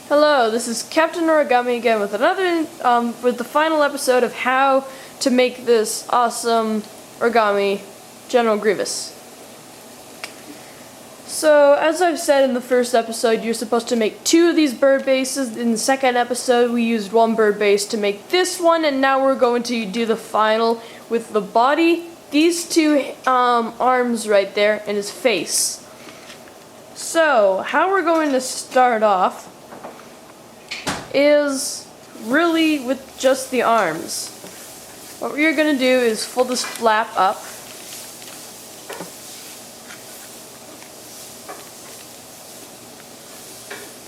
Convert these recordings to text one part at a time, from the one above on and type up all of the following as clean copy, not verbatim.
Hello, this is Captain Origami again with with the final episode of how to make this awesome origami General Grievous. So, as I've said in the first episode, you're supposed to make 2 of these bird bases. In the second episode, we used 1 bird base to make this one, and now we're going to do the final with the body, these 2 arms right there, and his face. So, how we're going to start off is really with just the arms. What we're going to do is fold this flap up.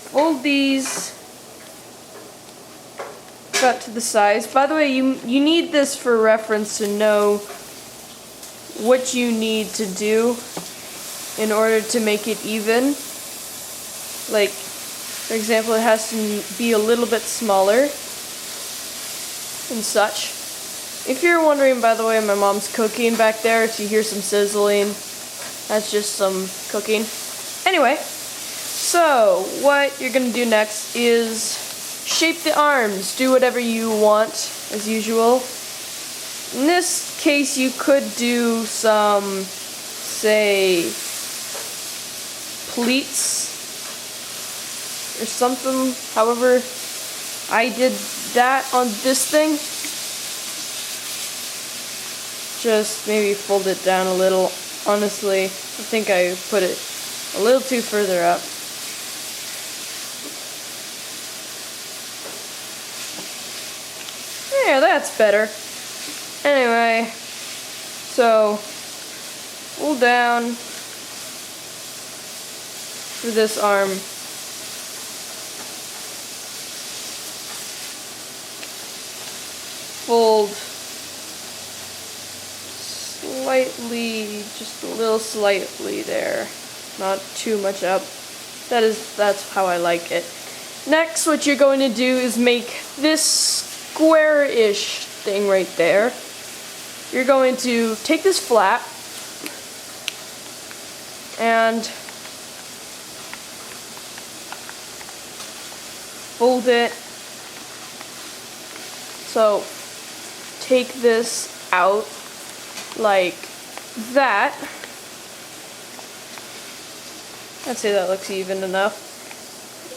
Fold these cut to the size. By the way, you need this for reference to know what you need to do in order to make it even. Like, for example, it has to be a little bit smaller and such. If you're wondering, by the way, my mom's cooking back there. If you hear some sizzling, that's just some cooking. Anyway, so what you're going to do next is shape the arms. Do whatever you want, as usual. In this case, you could do some, say, pleats or something. However, I did that on this thing. Just maybe fold it down a little. Honestly, I think I put it a little too further up. Yeah, that's better. Anyway, so pull down for this arm. Fold slightly, just a little slightly there, not too much up. That's how I like it. Next, what you're going to do is make this square-ish thing right there. You're going to take this flap and fold it. So take this out like that. I'd say that looks even enough.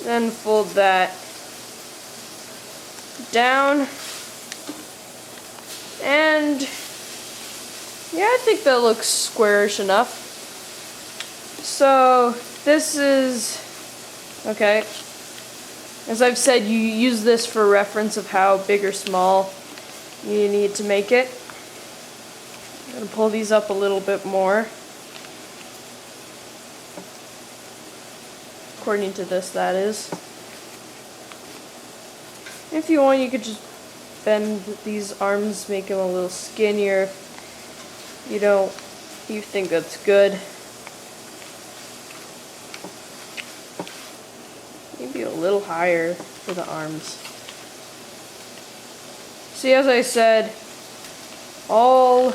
Then fold that down. And yeah, I think that looks squarish enough. So this is okay. As I've said, you use this for reference of how big or small you need to make it. I'm going to pull these up a little bit more. According to this, that is. If you want, you could just bend these arms, make them a little skinnier. You think that's good. Maybe a little higher for the arms. See, as I said, all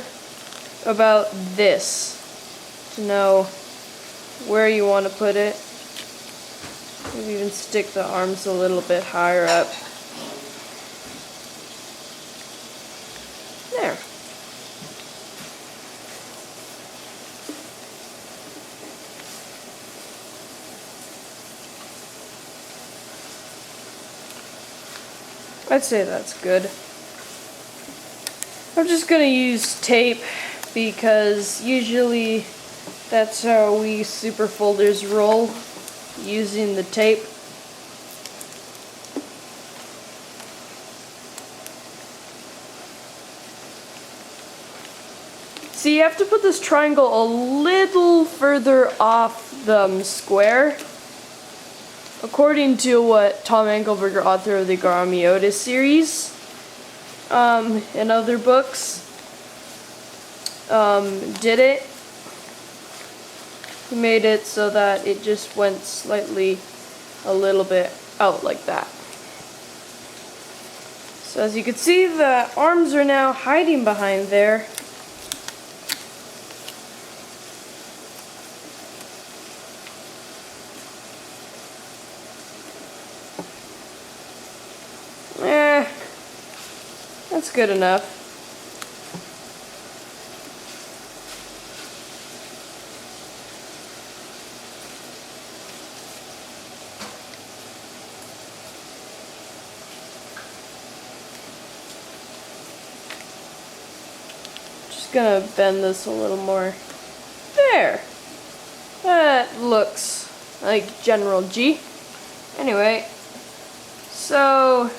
about this, to know where you want to put it. Maybe even stick the arms a little bit higher up. There. I'd say that's good. I'm just going to use tape because usually that's how we super folders roll, using the tape. So you have to put this triangle a little further off the square. According to what Tom Engelberger, author of the Garami Otis series, and other books, did it. He made it so that it just went slightly a little bit out like that. So as you can see, the arms are now hiding behind there. That's good enough. Just gonna bend this a little more. There! That looks like General G. Anyway, so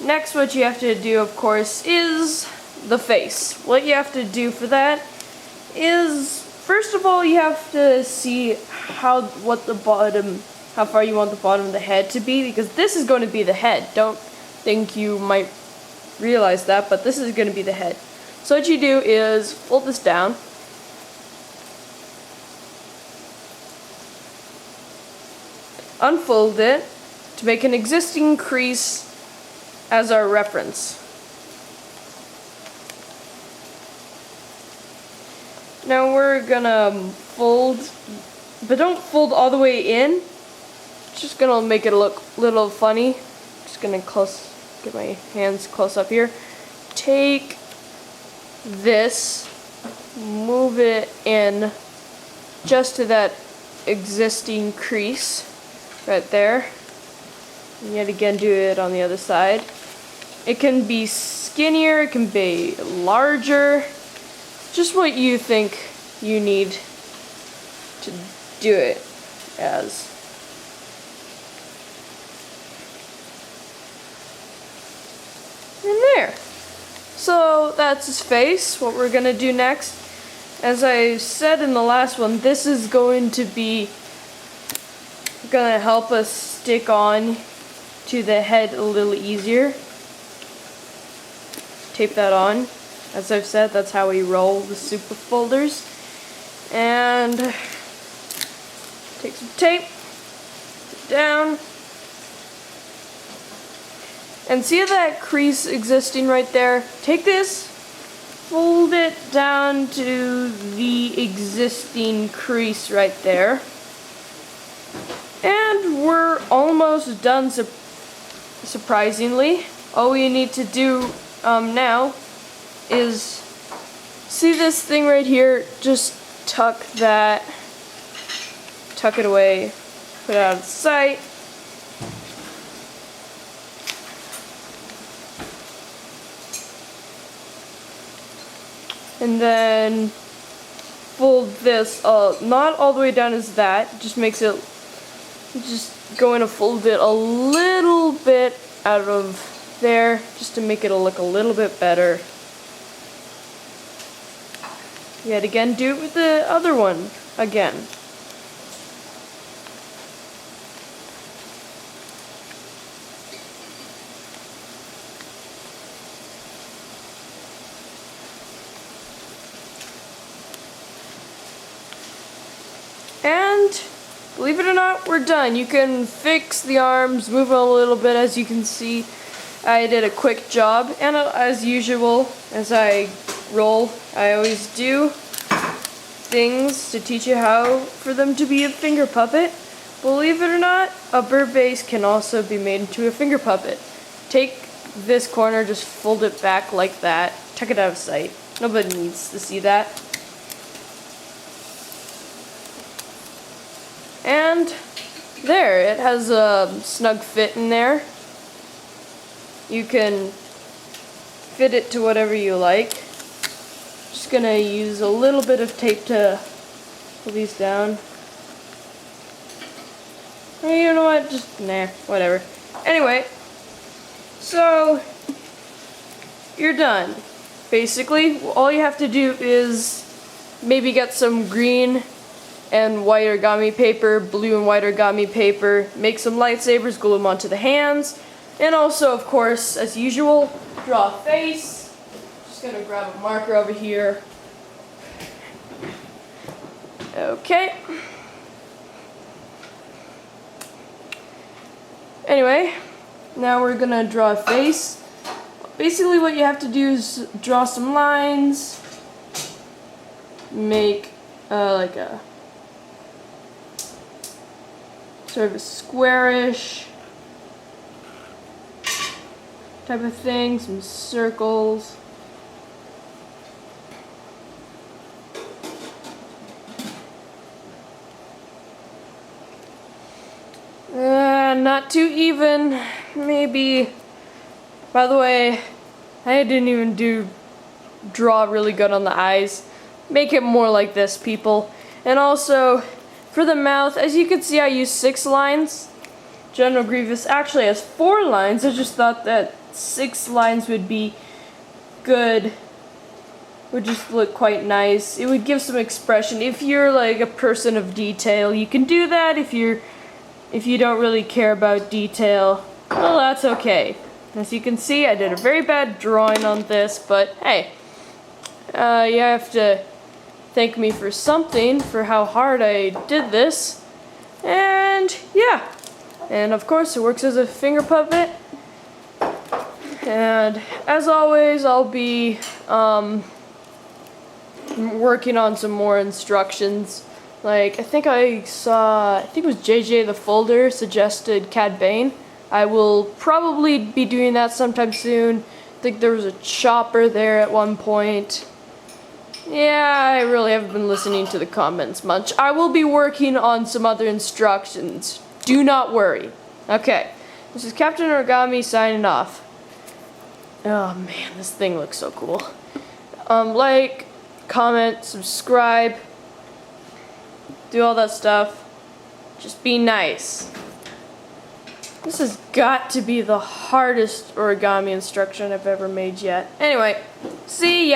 next what you have to do, of course, is the face. What you have to do for that is, first of all, you have to see how far you want the bottom of the head to be, because this is going to be the head. Don't think you might realize that, but this is going to be the head. So what you do is fold this down. Unfold it to make an existing crease as our reference. Now we're gonna fold, but don't fold all the way in. Just gonna make it look a little funny. Just gonna get my hands close up here. Take this, move it in just to that existing crease right there. And yet again, do it on the other side. It can be skinnier, it can be larger, just what you think you need to do it as. And there. So that's his face. What we're gonna do next, as I said in the last one, this is going to help us stick on to the head a little easier. Tape that on. As I've said, that's how we roll the super folders. And take some tape, put it down. And see that crease existing right there? Take this, fold it down to the existing crease right there. And we're almost done, surprisingly. All we need to do now is, see this thing right here? Just tuck it away, put it out of sight. And then fold this not all the way down as that, just makes it, just going to fold it a little bit out of there, just to make it look a little bit better. Yet again, do it with the other one again. And believe it or not, we're done. You can fix the arms, move them a little bit. As you can see, I did a quick job, and as usual, as I roll, I always do things to teach you how for them to be a finger puppet. Believe it or not, a bird base can also be made into a finger puppet. Take this corner, just fold it back like that, tuck it out of sight. Nobody needs to see that. And there, it has a snug fit in there. You can fit it to whatever you like. Just gonna use a little bit of tape to pull these down. Hey, you know what? Just nah, whatever. Anyway, so you're done. Basically, all you have to do is maybe get some green and white origami paper, blue and white origami paper, make some lightsabers, glue them onto the hands, and also, of course, as usual, draw a face. Just gonna grab a marker over here. Okay. Anyway, now we're gonna draw a face. Basically what you have to do is draw some lines, make like a sort of a squarish type of thing, some circles. Not too even, maybe. By the way, I didn't even draw really good on the eyes. Make it more like this, people. And also, for the mouth, as you can see, I used 6 lines. General Grievous actually has 4 lines. I just thought that 6 lines would be good. Would just look quite nice. It would give some expression. If you're like a person of detail, you can do that. If you don't really care about detail, well, that's okay. As you can see, I did a very bad drawing on this, but hey, you have to thank me for something, for how hard I did this. And yeah, and of course it works as a finger puppet. And as always, I'll be working on some more instructions. Like, I think it was JJ the Folder suggested Cad Bane. I will probably be doing that sometime soon. I think there was a chopper there at one point. Yeah, I really haven't been listening to the comments much. I will be working on some other instructions. Do not worry. Okay, this is Captain Origami signing off. Oh man, this thing looks so cool. Like, comment, subscribe, do all that stuff. Just be nice. This has got to be the hardest origami instruction I've ever made yet. Anyway, see ya.